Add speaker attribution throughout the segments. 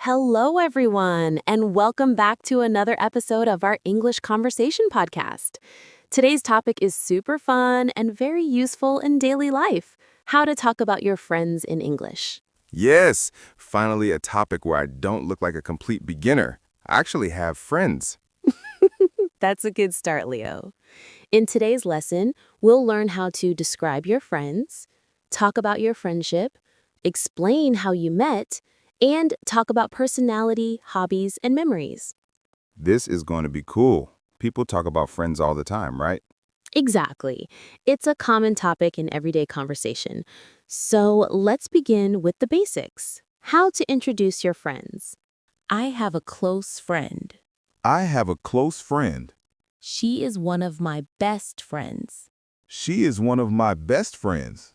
Speaker 1: Hello, everyone, and welcome back to another episode of our English Conversation podcast. Today's topic is super fun and very useful in daily life: how to talk about your friends in English.
Speaker 2: Yes, finally a topic where I don't look like a complete beginner. I actually have friends.
Speaker 1: That's a good start, Leo. In today's lesson, we'll learn how to describe your friends, talk about your friendship, explain how you met, and talk about personality, hobbies, and memories.
Speaker 2: This is going to be cool. People talk about friends all the time, right?
Speaker 1: Exactly. It's a common topic in everyday conversation. So let's begin with the basics. How to introduce your friends. I have a close friend.
Speaker 2: I have a close friend.
Speaker 1: She is one of my best friends.
Speaker 2: She is one of my best friends.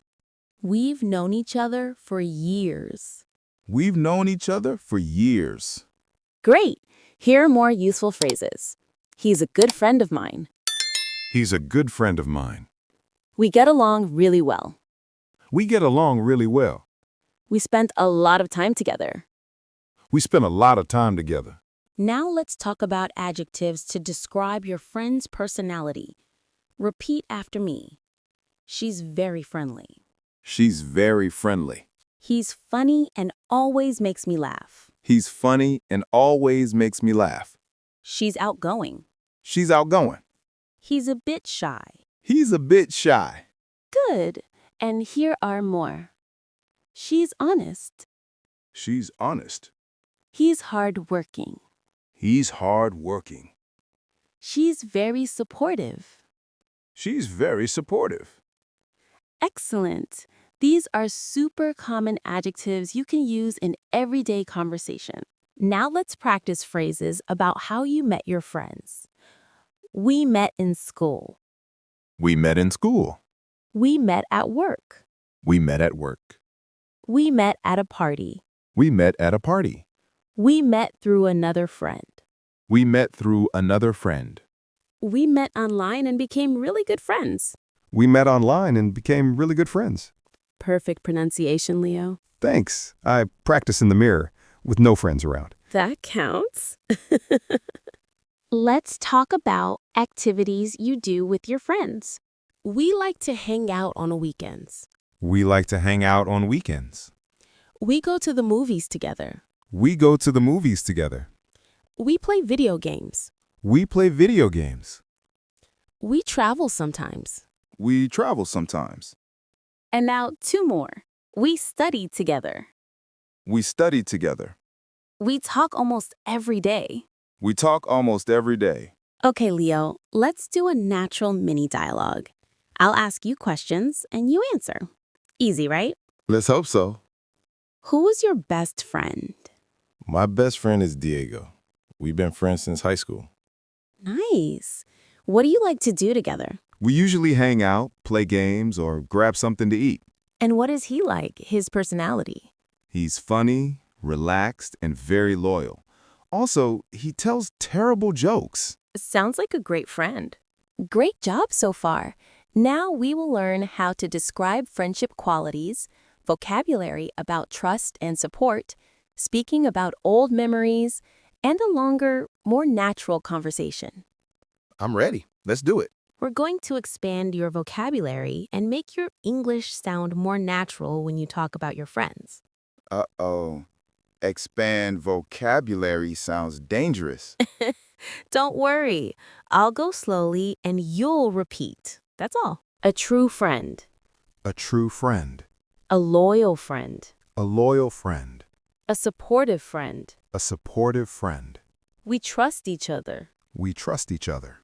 Speaker 1: We've known each other for years.
Speaker 2: We've known each other for years.
Speaker 1: Great! Here are more useful phrases. He's a good friend of mine.
Speaker 2: He's a good friend of mine.
Speaker 1: We get along really well.
Speaker 2: We get along really well.
Speaker 1: We spent a lot of time together.
Speaker 2: We spend a lot of time together.
Speaker 1: Now let's talk about adjectives to describe your friend's personality. Repeat after me. She's very friendly.
Speaker 2: She's very friendly.
Speaker 1: He's funny and always makes me laugh.
Speaker 2: He's funny and always makes me laugh.
Speaker 1: She's outgoing.
Speaker 2: She's outgoing.
Speaker 1: He's a bit shy.
Speaker 2: He's a bit shy.
Speaker 1: Good. And here are more. She's honest.
Speaker 2: She's honest.
Speaker 1: He's hardworking.
Speaker 2: He's hardworking.
Speaker 1: She's very supportive.
Speaker 2: She's very supportive.
Speaker 1: Excellent. These are super common adjectives you can use in everyday conversation. Now let's practice phrases about how you met your friends. We met in school.
Speaker 2: We met in school.
Speaker 1: We met at work.
Speaker 2: We met at work.
Speaker 1: We met at a party.
Speaker 2: We met at a party.
Speaker 1: We met through another friend.
Speaker 2: We met through another friend.
Speaker 1: We met online and became really good friends.
Speaker 2: We met online and became really good friends.
Speaker 1: Perfect pronunciation, Leo.
Speaker 2: Thanks. I practice in the mirror with no friends around.
Speaker 1: That counts. Let's talk about activities you do with your friends. We like to hang out on weekends.
Speaker 2: We like to hang out on weekends.
Speaker 1: We go to the movies together.
Speaker 2: We go to the movies together.
Speaker 1: We play video games.
Speaker 2: We play video games.
Speaker 1: We travel sometimes.
Speaker 2: We travel sometimes.
Speaker 1: And now 2 more. We study together.
Speaker 2: We study together.
Speaker 1: We talk almost every day.
Speaker 2: We talk almost every day.
Speaker 1: Okay, Leo, let's do a natural mini dialogue. I'll ask you questions and you answer. Easy, right?
Speaker 2: Let's hope so.
Speaker 1: Who was your best friend?
Speaker 2: My best friend is Diego. We've been friends since high school.
Speaker 1: Nice. What do you like to do together?
Speaker 2: We usually hang out, play games, or grab something to eat.
Speaker 1: And what is he like, his personality?
Speaker 2: He's funny, relaxed, and very loyal. Also, he tells terrible jokes.
Speaker 1: Sounds like a great friend. Great job so far. Now we will learn how to describe friendship qualities, vocabulary about trust and support, speaking about old memories, and a longer, more natural conversation.
Speaker 2: I'm ready. Let's do it.
Speaker 1: We're going to expand your vocabulary and make your English sound more natural when you talk about your friends.
Speaker 2: Uh-oh. Expand vocabulary sounds dangerous.
Speaker 1: Don't worry. I'll go slowly and you'll repeat. That's all. A true friend.
Speaker 2: A true friend.
Speaker 1: A loyal friend.
Speaker 2: A loyal friend.
Speaker 1: A supportive friend.
Speaker 2: A supportive friend.
Speaker 1: We trust each other.
Speaker 2: We trust each other.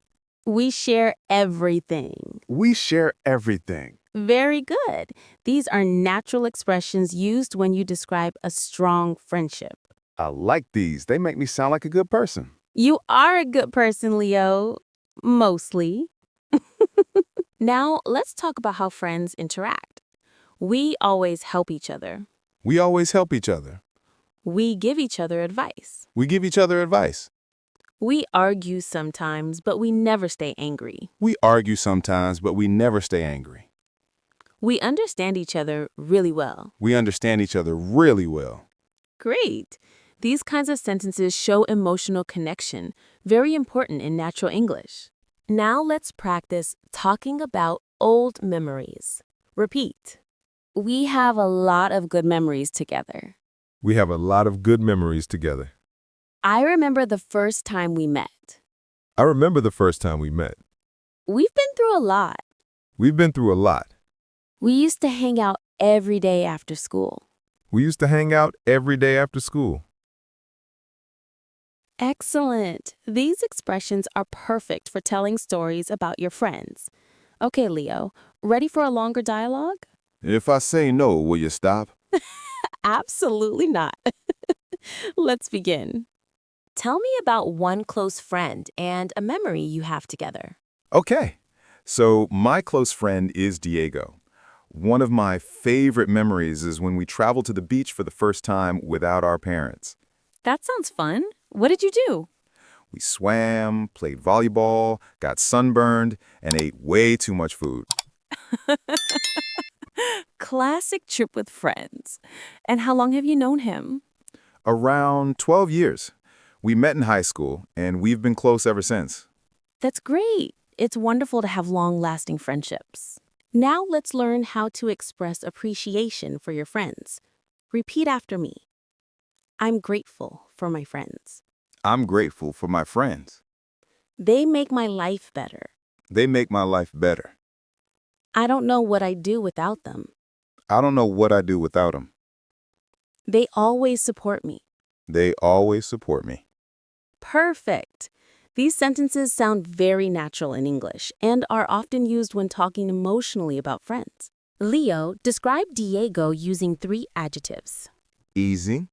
Speaker 1: We share everything.
Speaker 2: We share everything.
Speaker 1: Very good. These are natural expressions used when you describe a strong friendship.
Speaker 2: I like these. They make me sound like a good person.
Speaker 1: You are a good person, Leo. Mostly. Now, let's talk about how friends interact. We always help each other.
Speaker 2: We always help each other.
Speaker 1: We give each other advice.
Speaker 2: We give each other advice.
Speaker 1: We argue sometimes, but we never stay angry.
Speaker 2: We argue sometimes, but we never stay angry.
Speaker 1: We understand each other really well.
Speaker 2: We understand each other really well.
Speaker 1: Great. These kinds of sentences show emotional connection, very important in natural English. Now let's practice talking about old memories. Repeat. We have a lot of good memories together.
Speaker 2: We have a lot of good memories together.
Speaker 1: I remember the first time we met.
Speaker 2: I remember the first time we met.
Speaker 1: We've been through a lot.
Speaker 2: We've been through a lot.
Speaker 1: We used to hang out every day after school.
Speaker 2: We used to hang out every day after school.
Speaker 1: Excellent. These expressions are perfect for telling stories about your friends. Okay, Leo, ready for a longer dialogue?
Speaker 2: If I say no, will you stop?
Speaker 1: Absolutely not. Let's begin. Tell me about one close friend and a memory you have together.
Speaker 2: Okay. So my close friend is Diego. One of my favorite memories is when we traveled to the beach for the first time without our parents.
Speaker 1: That sounds fun. What did you do?
Speaker 2: We swam, played volleyball, got sunburned, and ate way too much food.
Speaker 1: Classic trip with friends. And how long have you known him?
Speaker 2: Around 12 years. We met in high school, and we've been close ever since.
Speaker 1: That's great. It's wonderful to have long-lasting friendships. Now let's learn how to express appreciation for your friends. Repeat after me. I'm grateful for my friends.
Speaker 2: I'm grateful for my friends.
Speaker 1: They make my life better.
Speaker 2: They make my life better.
Speaker 1: I don't know what I'd do without them.
Speaker 2: I don't know what I'd do without them.
Speaker 1: They always support me.
Speaker 2: They always support me.
Speaker 1: Perfect. These sentences sound very natural in English and are often used when talking emotionally about friends. Leo, describe Diego using 3 adjectives.
Speaker 2: Easy.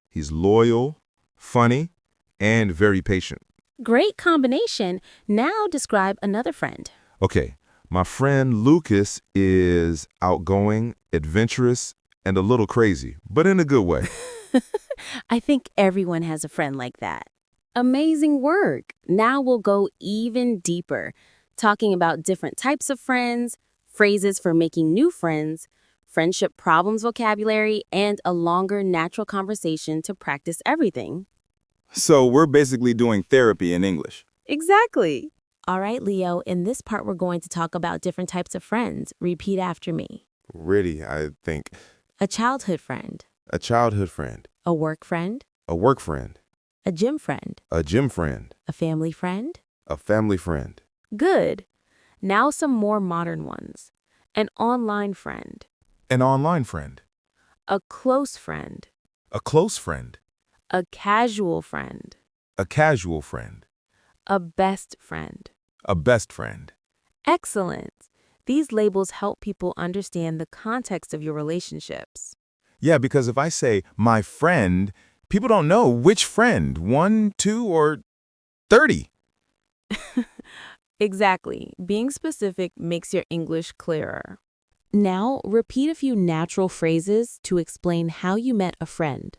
Speaker 2: He's loyal, funny, and very patient.
Speaker 1: Great combination. Now describe another friend.
Speaker 2: Okay, my friend Lucas is outgoing, adventurous, and a little crazy, but in a good way.
Speaker 1: I think everyone has a friend like that. Amazing work. Now we'll go even deeper, talking about different types of friends, phrases for making new friends, friendship problems vocabulary, and a longer natural conversation to practice everything.
Speaker 2: So we're basically doing therapy in English.
Speaker 1: Exactly. All right, Leo, in this part, we're going to talk about different types of friends. Repeat after me.
Speaker 2: Really, I think.
Speaker 1: A childhood friend,
Speaker 2: A childhood friend.
Speaker 1: a work friend,
Speaker 2: A work friend.
Speaker 1: a gym friend,
Speaker 2: A gym friend.
Speaker 1: a family friend.
Speaker 2: A family friend.
Speaker 1: Good. Now some more modern ones. An online friend,
Speaker 2: An online friend.
Speaker 1: a close friend,
Speaker 2: A close friend.
Speaker 1: a casual friend,
Speaker 2: A casual friend.
Speaker 1: a best friend.
Speaker 2: A best friend.
Speaker 1: Excellent. These labels help people understand the context of your relationships.
Speaker 2: Yeah, because if I say my friend, people don't know which friend, 1, 2, or 30.
Speaker 1: Exactly. Being specific makes your English clearer. Now, repeat a few natural phrases to explain how you met a friend.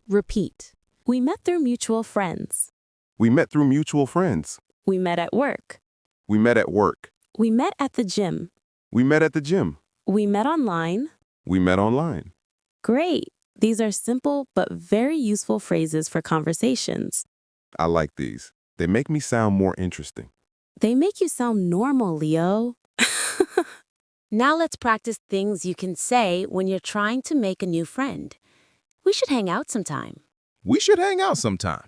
Speaker 1: Repeat. We met through mutual friends.
Speaker 2: We met through mutual friends.
Speaker 1: We met at work.
Speaker 2: We met at work.
Speaker 1: We met at the gym.
Speaker 2: We met at the gym.
Speaker 1: We met online.
Speaker 2: We met online.
Speaker 1: Great. These are simple but very useful phrases for conversations.
Speaker 2: I like these. They make me sound more interesting.
Speaker 1: They make you sound normal, Leo. Now let's practice things you can say when you're trying to make a new friend. We should hang out sometime.
Speaker 2: We should hang out sometime.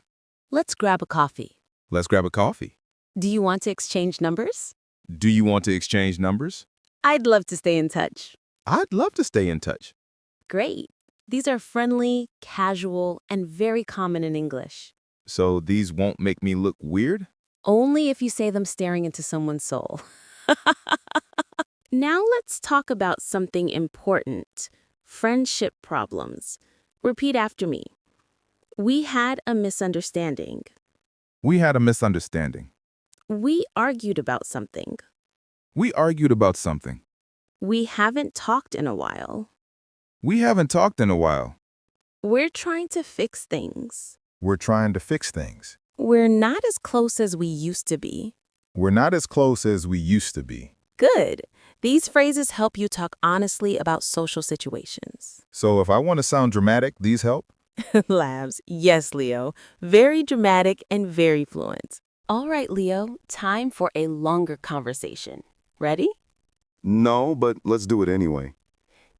Speaker 1: Let's grab a coffee.
Speaker 2: Let's grab a coffee.
Speaker 1: Do you want to exchange numbers?
Speaker 2: Do you want to exchange numbers?
Speaker 1: I'd love to stay in touch.
Speaker 2: I'd love to stay in touch.
Speaker 1: Great. These are friendly, casual, and very common in English.
Speaker 2: So these won't make me look weird?
Speaker 1: Only if you say them staring into someone's soul. Now let's talk about something important. Friendship problems. Repeat after me. We had a misunderstanding.
Speaker 2: We had a misunderstanding.
Speaker 1: We argued about something.
Speaker 2: We argued about something.
Speaker 1: We haven't talked in a while.
Speaker 2: We haven't talked in a while.
Speaker 1: We're trying to fix things.
Speaker 2: We're trying to fix things.
Speaker 1: We're not as close as we used to be.
Speaker 2: We're not as close as we used to be.
Speaker 1: Good. These phrases help you talk honestly about social situations.
Speaker 2: So if I want to sound dramatic, these help?
Speaker 3: Labs. Yes, Leo. Very dramatic and very fluent.
Speaker 1: All right, Leo, time for a longer conversation. Ready?
Speaker 2: No, but let's do it anyway.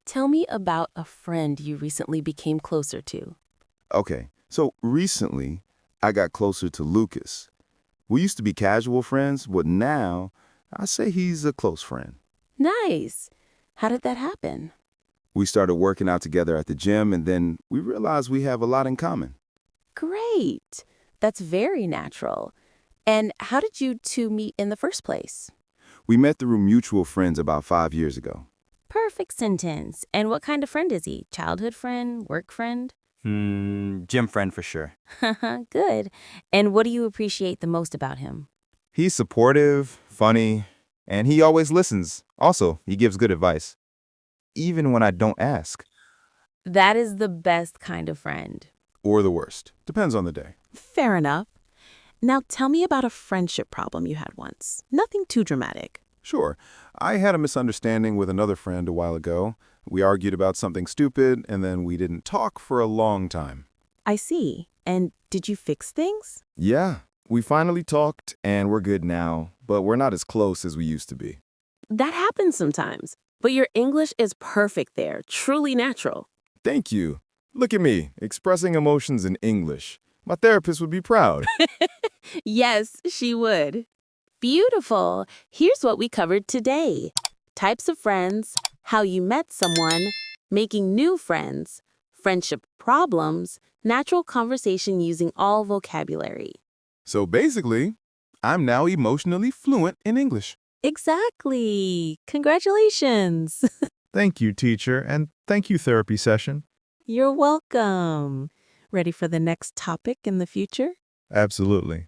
Speaker 1: Tell me about a friend you recently became closer to.
Speaker 2: Okay, so recently I got closer to Lucas. We used to be casual friends, but now I say he's a close friend.
Speaker 1: Nice. How did that happen?
Speaker 2: We started working out together at the gym, and then we realized we have a lot in common.
Speaker 1: Great. That's very natural. And how did you two meet in the first place?
Speaker 2: We met through mutual friends about 5 years ago.
Speaker 1: Perfect sentence. And what kind of friend is he? Childhood friend? Work friend?
Speaker 4: Gym friend for sure.
Speaker 1: Good. And what do you appreciate the most about him?
Speaker 2: He's supportive, funny, and he always listens. Also, he gives good advice, even when I don't ask.
Speaker 1: That is the best kind of friend.
Speaker 2: Or the worst. Depends on the day.
Speaker 3: Fair enough. Now tell me about a friendship problem you had once. Nothing too dramatic.
Speaker 2: Sure. I had a misunderstanding with another friend a while ago. We argued about something stupid, and then we didn't talk for a long time.
Speaker 3: I see. And did you fix things?
Speaker 2: Yeah, we finally talked, and we're good now, but we're not as close as we used to be.
Speaker 3: That happens sometimes. But your English is perfect there, truly natural.
Speaker 2: Thank you. Look at me, expressing emotions in English. My therapist would be proud.
Speaker 3: Yes, she would.
Speaker 1: Beautiful. Here's what we covered today. Types of friends, how you met someone, making new friends, friendship problems, natural conversation using all vocabulary.
Speaker 2: So basically, I'm now emotionally fluent in English.
Speaker 3: Exactly. Congratulations.
Speaker 5: Thank you, teacher, and thank you, therapy session.
Speaker 3: You're welcome. Ready for the next topic in the future?
Speaker 5: Absolutely.